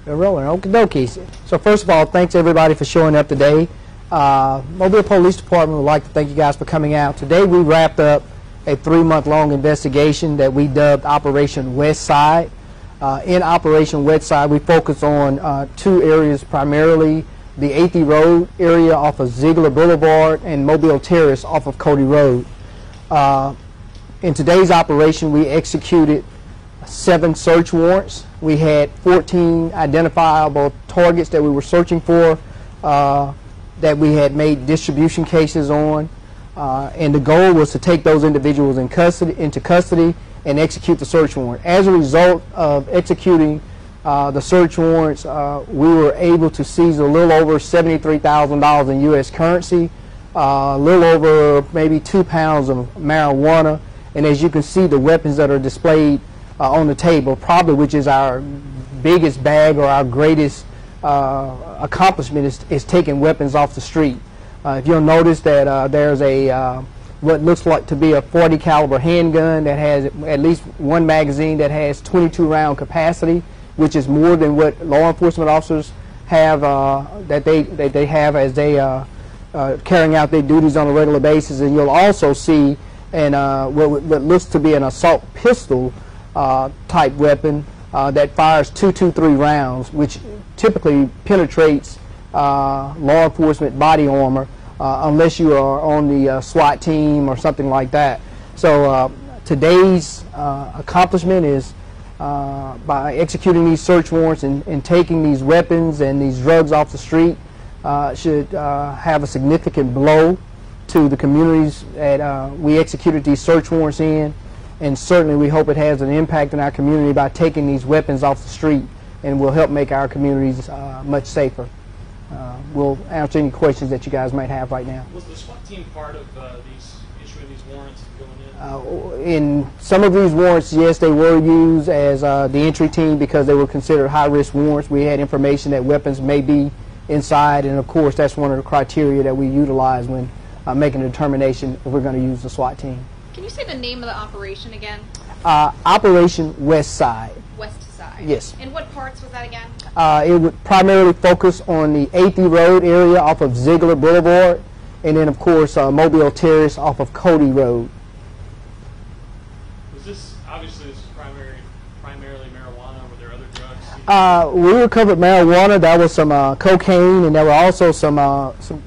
We're rolling. Okie dokie. So first of all, thanks everybody for showing up today. Mobile Police Department would like to thank you guys for coming out. Today we wrapped up a 3-month-long investigation that we dubbed Operation West Side. In Operation West Side, we focus on 2 areas primarily: the 80 Road area off of Ziegler Boulevard and Mobile Terrace off of Cody Road. In today's operation, we executed 7 search warrants. We had 14 identifiable targets that we were searching for, that we had made distribution cases on, and the goal was to take those individuals into custody and execute the search warrant. As a result of executing the search warrants, we were able to seize a little over $73,000 in U.S. currency, a little over maybe 2 pounds of marijuana, and as you can see, the weapons that are displayed on the table, probably which is our biggest bag or our greatest accomplishment, is taking weapons off the street. If you'll notice that there's a what looks like to be a .40 caliber handgun that has at least 1 magazine that has 22 round capacity, which is more than what law enforcement officers have that they have as they carrying out their duties on a regular basis. And you'll also see what looks to be an assault pistol type weapon that fires 223 rounds, which typically penetrates law enforcement body armor unless you are on the SWAT team or something like that. So today's accomplishment is by executing these search warrants and taking these weapons and these drugs off the street should have a significant blow to the communities that we executed these search warrants in. And certainly we hope it has an impact in our community by taking these weapons off the street, and will help make our communities much safer. We'll answer any questions that you guys might have right now. Was the SWAT team part of issuing these warrants going in? In some of these warrants, yes, they were used as the entry team because they were considered high-risk warrants. We had information that weapons may be inside, and of course that's one of the criteria that we utilize when making a determination if we're going to use the SWAT team. Can you say the name of the operation again? Operation West Side. West Side. Yes. And what parts was that again? It would primarily focus on the 80 Road area off of Ziegler Boulevard, and then of course Mobile Terrace off of Cody Road. Was this, obviously this is primarily marijuana, were there other drugs? We recovered marijuana. There was some cocaine, and there were also some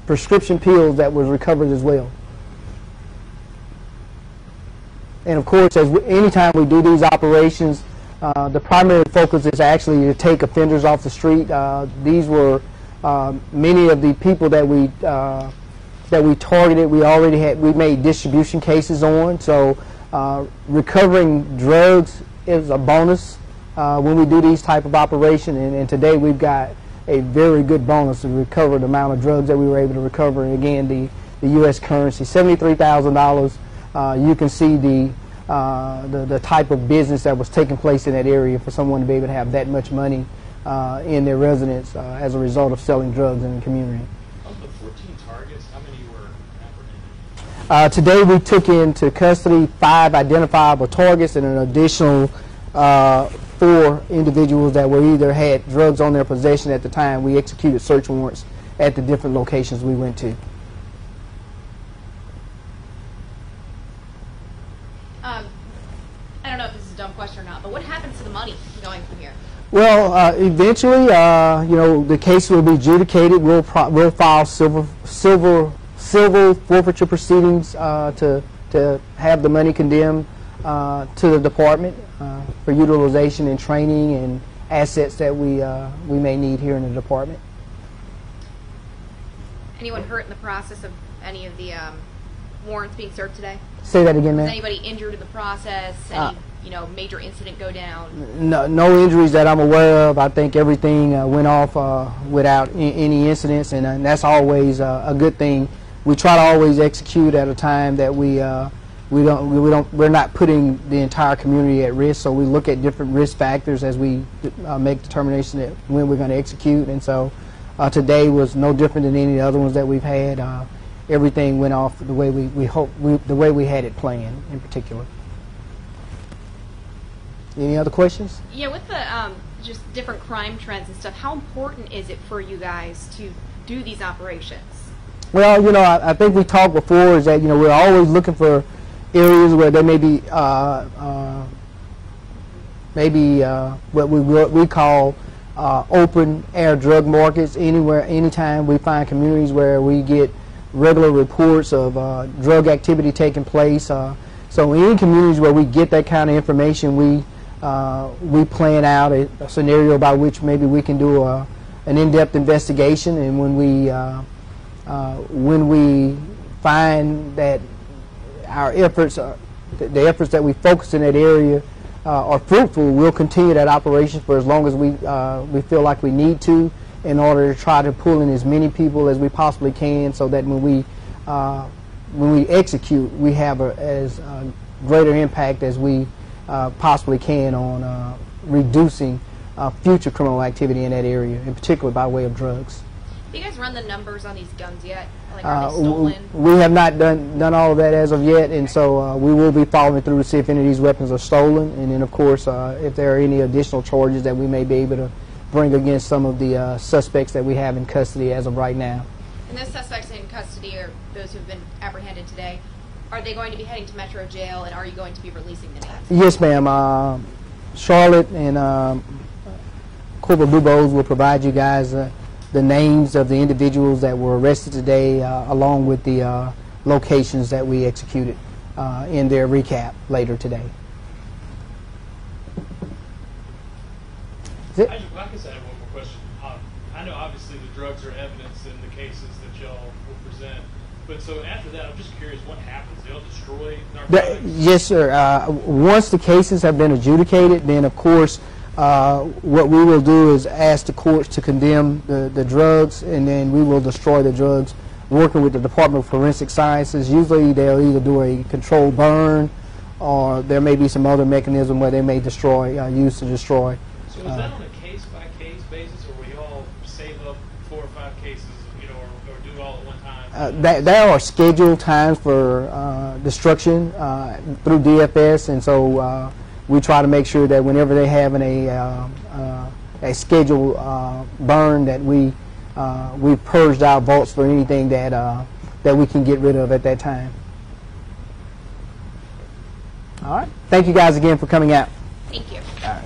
prescription pills that was recovered as well. And of course, anytime we do these operations, the primary focus is actually to take offenders off the street. These were many of the people that we targeted. We made distribution cases on. So recovering drugs is a bonus when we do these type of operation. And today we've got a very good bonus to recover the amount of drugs that we were able to recover. And again, the U.S. currency, $73,000. You can see the type of business that was taking place in that area for someone to be able to have that much money in their residence as a result of selling drugs in the community. Of the 14 targets, how many were apprehended? Today we took into custody 5 identifiable targets and an additional 4 individuals that were either had drugs on their possession at the time we executed search warrants at the different locations we went to. I don't know if this is a dumb question or not, but what happens to the money going from here? Well, eventually, you know, the case will be adjudicated. We'll file civil forfeiture proceedings to have the money condemned to the department for utilization and training and assets that we may need here in the department. Anyone hurt in the process of any of the warrants being served today? Say that again, ma'am. Was anybody injured in the process? Any major incident go down? No injuries that I'm aware of. I think everything went off without any incidents, and that's always a good thing. We try to always execute at a time that we're not putting the entire community at risk. So we look at different risk factors as we make determination that when we're going to execute. And so today was no different than any of the other ones that we've had. Everything went off the way the way we had it planned in particular. Any other questions? Yeah, with the just different crime trends and stuff, how important is it for you guys to do these operations? Well, you know, I think we talked before is that, you know, we're always looking for areas where there may be what we call open air drug markets. Anytime we find communities where we get regular reports of drug activity taking place. So any communities where we get that kind of information, we plan out a scenario by which maybe we can do an in-depth investigation, and when we find that our efforts, the efforts that we focus in that area are fruitful, we'll continue that operation for as long as we feel like we need to, in order to try to pull in as many people as we possibly can, so that when we execute, we have as greater impact as we possibly can on reducing future criminal activity in that area, in particular by way of drugs. Have you guys run the numbers on these guns yet? Like, are they stolen? We have not done all of that as of yet, and so we will be following through to see if any of these weapons are stolen, and then of course if there are any additional charges that we may be able to bring against some of the suspects that we have in custody as of right now. And those suspects in custody, or those who have been apprehended today, are they going to be heading to Metro Jail, and are you going to be releasing the names? Yes, ma'am. Charlotte and Corporal Dubose will provide you guys the names of the individuals that were arrested today, along with the locations that we executed in their recap later today. Like I said, I have one more question. I know obviously the drugs are evidence in the cases that y'all will present, but so after that, I'm just curious, what happens? They'll destroy narcotics? Yes, sir. Once the cases have been adjudicated, then of course what we will do is ask the courts to condemn the drugs, and then we will destroy the drugs, working with the Department of Forensic Sciences. Usually they'll either do a controlled burn, or there may be some other mechanism where they may destroy, use to destroy. So is that on a case-by-case basis, or will you all save up 4 or 5 cases, you know, or do it all at one time? There are scheduled times for destruction through DFS, and so we try to make sure that whenever they have a scheduled burn, that we've purged our vaults for anything that we can get rid of at that time. All right. Thank you guys again for coming out. Thank you. All right.